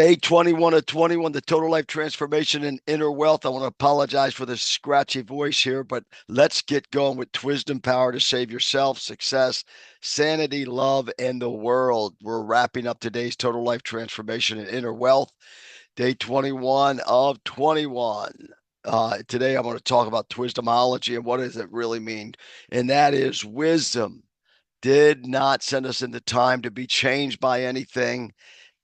Day 21 of 21, the total life transformation and inner wealth. I want to apologize for the scratchy voice here, but let's get going with Twisdom power to save yourself, success, sanity, love, and the world. We're wrapping up today's total life transformation and inner wealth. Day 21 of 21. Today, I'm going to talk about Twisdomology and what does it really mean. And that is wisdom did not send us into time to be changed by anything,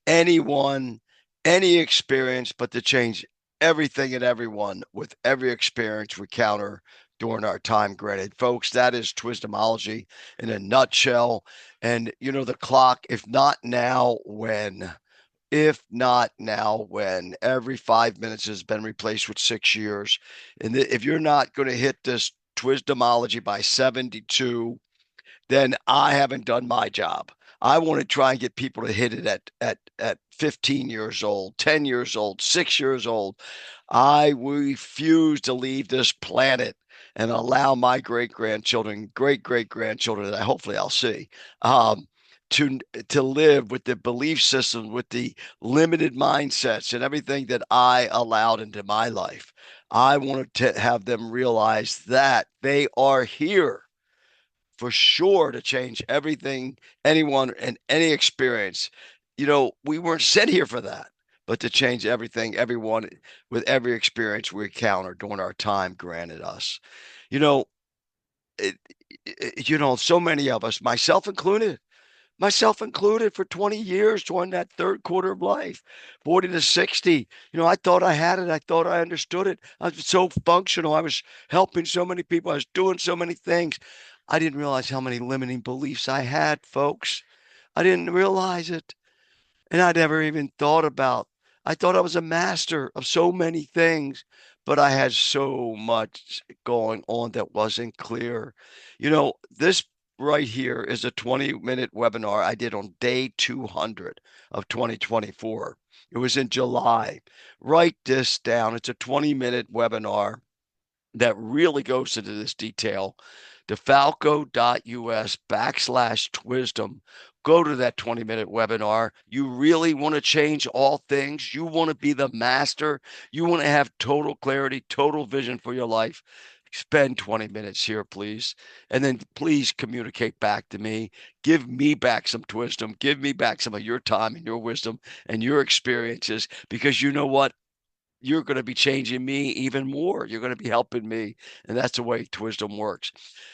anyone, any experience, but to change everything and everyone with every experience we encounter during our time granted. Folks, that is Twisdomology in a nutshell. And you know, the clock, if not now, when? If not now, when? Every 5 minutes has been replaced with 6 years. And if you're not going to hit this Twisdomology by 72, then I haven't done my job. I want to try and get people to hit it at 15 years old, 10 years old, 6 years old. I refuse to leave this planet and allow my great grandchildren, great great grandchildren that hopefully I'll see, um, to live with the belief system, with the limited mindsets and everything that I allowed into my life. I want to have them realize that they are here for sure to change everything, anyone, and any experience. You know, we weren't sent here for that, but to change everything, everyone, with every experience we encounter during our time granted us. You know, it, so many of us, myself included, for 20 years during that third quarter of life, 40 to 60. I thought I had it. I thought I understood it. I was so functional. I was helping so many people. I was doing so many things. I didn't realize how many limiting beliefs I had, folks. I didn't realize it. And I never even thought about. I thought I was a master of so many things, but I had so much going on that wasn't clear. This right here is a 20-minute webinar I did on day 200 of 2024. It was in July. Write this down. It's a 20-minute webinar that really goes into this detail. defalco.us/Twisdom. Go to that 20-minute webinar. You really want to change all things. You want to be the master. You want to have total clarity, total vision for your life. Spend 20 minutes here, please. And then please communicate back to me. Give me back some wisdom. Give me back some of your time and your wisdom and your experiences, because you know what? You're going to be changing me even more. You're going to be helping me. And that's the way Twisdom works.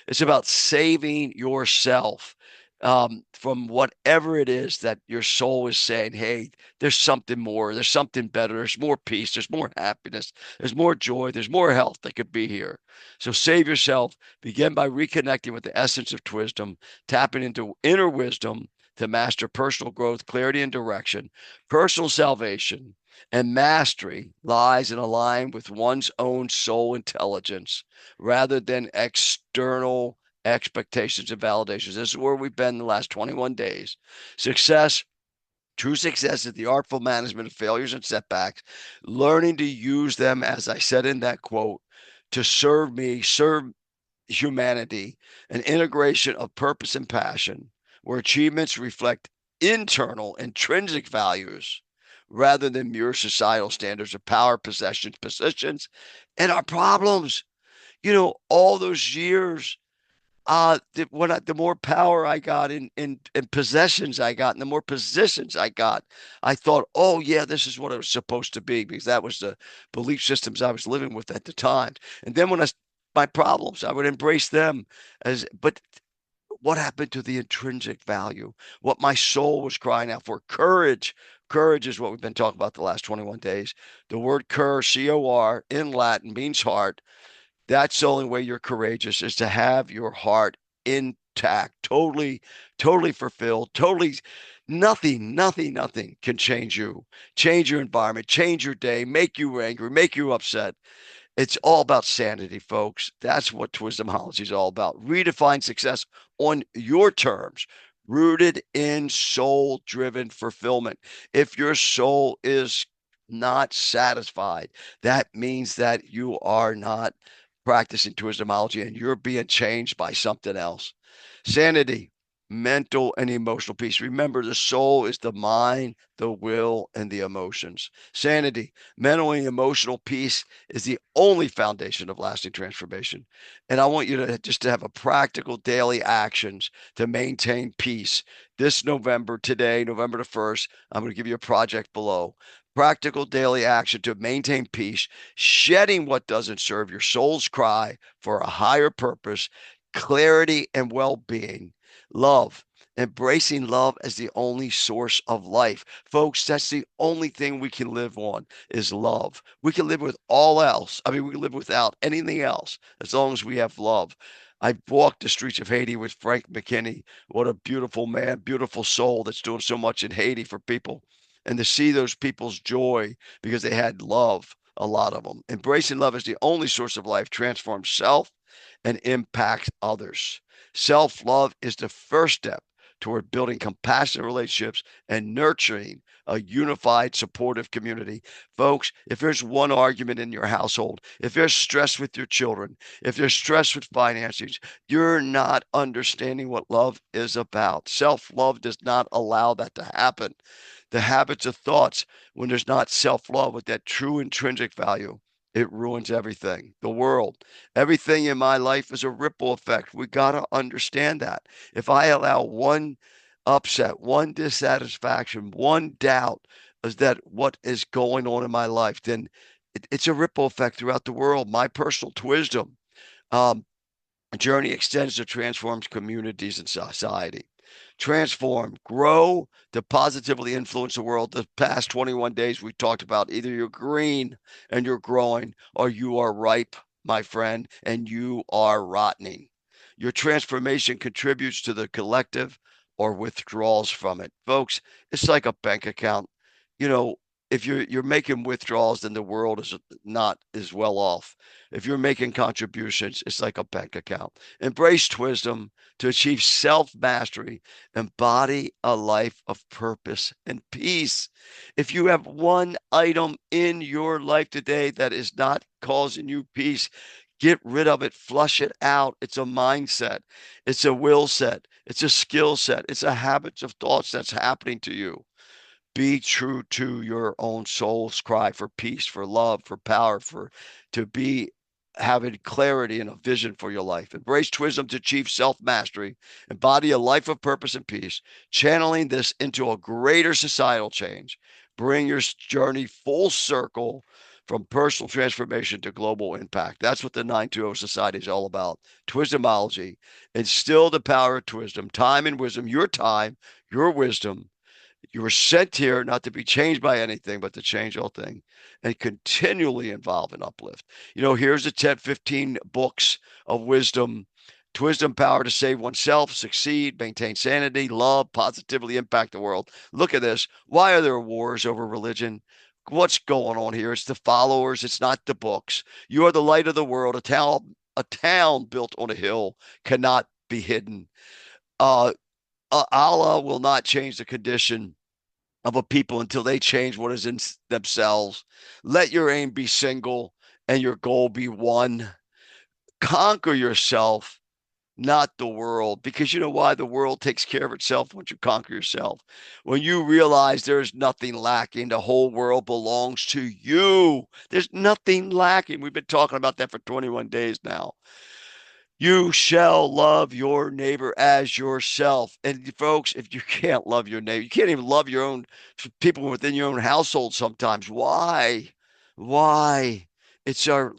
It's about saving yourself from whatever it is that your soul is saying, hey, there's something more. There's something better. There's more peace. There's more happiness. There's more joy. There's more health that could be here. So save yourself. Begin by reconnecting with the essence of Twisdom, tapping into inner wisdom to master personal growth, clarity, and direction, personal salvation, and mastery lies in align with one's own soul intelligence rather than external expectations and validations. This is where we've been the last 21 days. Success, true success, is the artful management of failures and setbacks, learning to use them, as I said in that quote, to serve me, serve humanity, an integration of purpose and passion, where achievements reflect internal, intrinsic values rather than mere societal standards of power, possessions, positions, and our problems. All those years, the more power I got in possessions I got, and the more positions I got, I thought, oh yeah, this is what it was supposed to be, because that was the belief systems I was living with at the time. And then when my problems, I would embrace them but what happened to the intrinsic value? What my soul was crying out for? Courage. Courage is what we've been talking about the last 21 days. The word cur, C-O-R, in Latin means heart. That's the only way you're courageous, is to have your heart intact, totally, totally fulfilled, totally. Nothing can change you, change your environment, change your day, make you angry, make you upset. It's all about sanity, folks. That's what Twisdomology is all about. Redefine success on your terms, rooted in soul driven fulfillment. If your soul is not satisfied, that means that you are not practicing Twisdomology and you're being changed by something else. Sanity, mental and emotional peace. Remember, the soul is the mind, the will, and the emotions. Sanity, mental and emotional peace is the only foundation of lasting transformation. And I want you to just to have a practical daily actions to maintain peace. This November, today, November the 1st, I'm going to give you a project below. Practical daily action to maintain peace, shedding what doesn't serve your soul's cry for a higher purpose, clarity, and well being. Love, embracing love as the only source of life. Folks, that's the only thing we can live on is love. We can live with all else. I mean, we can live without anything else as long as we have love. I walked the streets of Haiti with Frank McKinney. What a beautiful man, beautiful soul that's doing so much in Haiti for people. And to see those people's joy because they had love, a lot of them. Embracing love is the only source of life, transforms self and impact others. Self love is the first step toward building compassionate relationships and nurturing a unified, supportive community. Folks, if there's one argument in your household, if there's stress with your children, if there's stress with finances, you're not understanding what love is about. Self love does not allow that to happen. The habits of thoughts, when there's not self love with that true intrinsic value, it ruins everything. The world, everything in my life is a ripple effect. We got to understand that. If I allow one upset, one dissatisfaction, one doubt is that what is going on in my life, then it's a ripple effect throughout the world. My personal Twisdom um, journey extends to transforms communities and society. Transform, grow to positively influence the world. The past 21 days, we talked about either you're green and you're growing, or you are ripe, my friend, and you are rotting. Your transformation contributes to the collective or withdrawals from it. Folks, it's like a bank account. You know, if you're making withdrawals, then the world is not as well off. If you're making contributions, it's like a bank account. Embrace Twisdom to achieve self mastery, embody a life of purpose and peace. If you have one item in your life today that is not causing you peace, get rid of it, flush it out. It's a mindset, it's a will set, it's a skill set, it's a habits of thoughts that's happening to you. Be true to your own soul's cry for peace, for love, for power, for to be having clarity and a vision for your life. Embrace Twisdom to achieve self-mastery, embody a life of purpose and peace, channeling this into a greater societal change. Bring your journey full circle from personal transformation to global impact. That's what the 920 Society is all about. Twisdomology. Instill the power of Twisdom, time and wisdom, your time, your wisdom. You were sent here not to be changed by anything, but to change all things and continually involve and uplift. Here's the 10, 15 books of wisdom. Wisdom, power to save oneself, succeed, maintain sanity, love, positively impact the world. Look at this. Why are there wars over religion? What's going on here? It's the followers, it's not the books. You are the light of the world. A town built on a hill cannot be hidden. Uh, Allah will not change the condition of a people until they change what is in themselves. Let your aim be single and your goal be one. Conquer yourself, not the world, because you know why? The world takes care of itself once you conquer yourself. When you realize there's nothing lacking, the whole world belongs to you. There's nothing lacking. We've been talking about that for 21 days now. You shall love your neighbor as yourself. And folks, if you can't love your neighbor, you can't even love your own people within your own household sometimes. Why? Why? It's our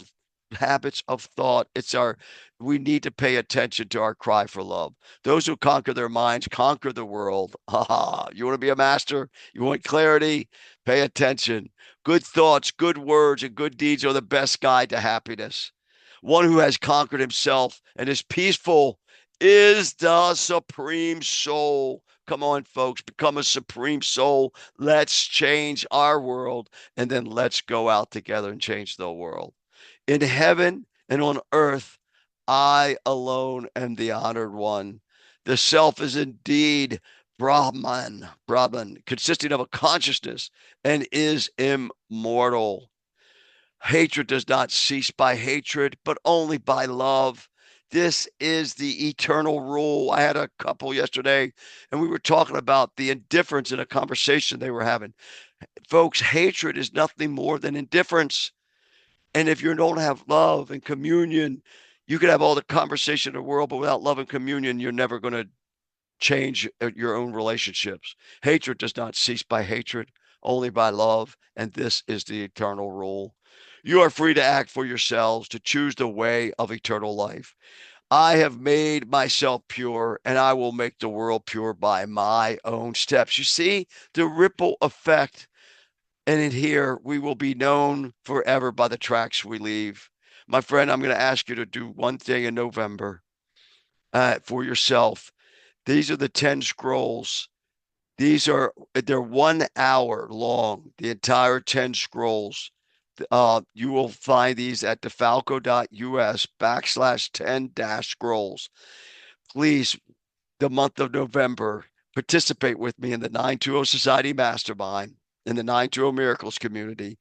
habits of thought. We need to pay attention to our cry for love. Those who conquer their minds conquer the world. You want to be a master? You want clarity? Pay attention. Good thoughts, good words, and good deeds are the best guide to happiness. One who has conquered himself and is peaceful is the supreme soul. Come on, folks, become a supreme soul. Let's change our world, and then let's go out together and change the world. In heaven and on earth, I alone am the honored one. The self is indeed Brahman, consisting of a consciousness and is immortal. Hatred does not cease by hatred, but only by love. This is the eternal rule. I had a couple yesterday, and we were talking about the indifference in a conversation they were having. Folks, hatred is nothing more than indifference. And if you don't have love and communion, you could have all the conversation in the world, but without love and communion, you're never going to change your own relationships. Hatred does not cease by hatred, only by love. And this is the eternal rule. You are free to act for yourselves, to choose the way of eternal life. I have made myself pure, and I will make the world pure by my own steps. You see the ripple effect. And in here, we will be known forever by the tracks we leave. My friend, I'm going to ask you to do one thing in November for yourself. These are the 10 scrolls. They're 1 hour long, the entire 10 scrolls. You will find these at defalco.us/10-scrolls. Please, the month of November, participate with me in the 920 Society Mastermind, in the 920 Miracles community.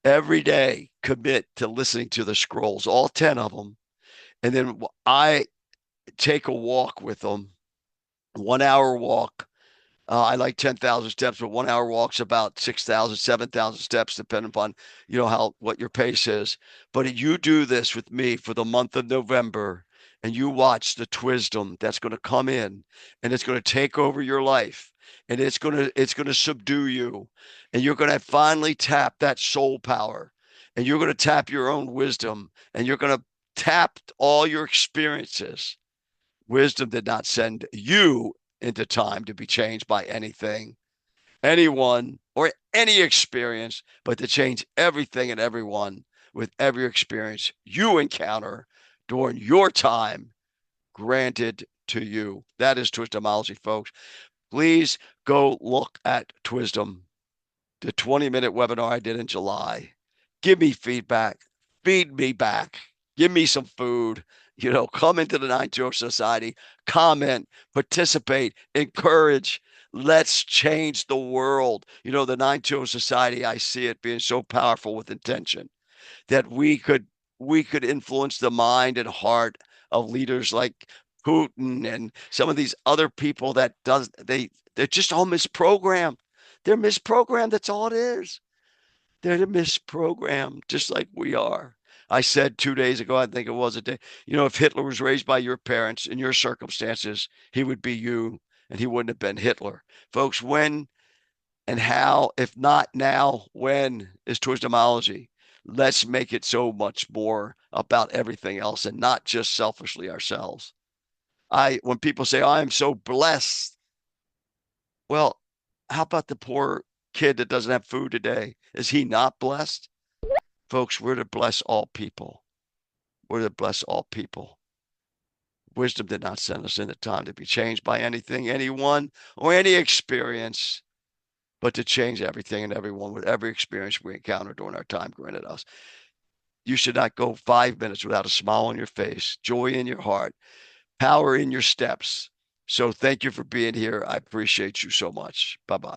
Every day, commit to listening to the scrolls, all 10 of them. And then I take a walk with them, 1 hour walk. I like 10,000 steps, but 1 hour walks about 6,000, 7,000 steps, depending upon, what your pace is. But you do this with me for the month of November, and you watch the Twisdom that's going to come in, and it's going to take over your life, and it's going to subdue you, and you're going to finally tap that soul power, and you're going to tap your own wisdom, and you're going to tap all your experiences. Wisdom did not send you into time to be changed by anything, anyone, or any experience, but to change everything and everyone with every experience you encounter during your time granted to you. That is Twisdomology, folks. Please go look at Twisdom, the 20-minute webinar I did in July. Give me feedback. Feed me back. Give me some food. Come into the 920 Society, comment, participate, encourage. Let's change the world. The 920 Society, I see it being so powerful with intention that we could influence the mind and heart of leaders like Putin and some of these other people they're just all misprogrammed. They're misprogrammed. That's all it is. They're misprogrammed, just like we are. I said 2 days ago, I think it was a day, if Hitler was raised by your parents in your circumstances, he would be you and he wouldn't have been Hitler. Folks, when and how, if not now, when is Twisdomology? Let's make it so much more about everything else and not just selfishly ourselves. When people say, oh, I'm so blessed, well, how about the poor kid that doesn't have food today? Is he not blessed? Folks, we're to bless all people. We're to bless all people. Wisdom did not send us into time to be changed by anything, anyone, or any experience, but to change everything and everyone with every experience we encounter during our time granted us. You should not go 5 minutes without a smile on your face, joy in your heart, power in your steps. So thank you for being here. I appreciate you so much. Bye bye.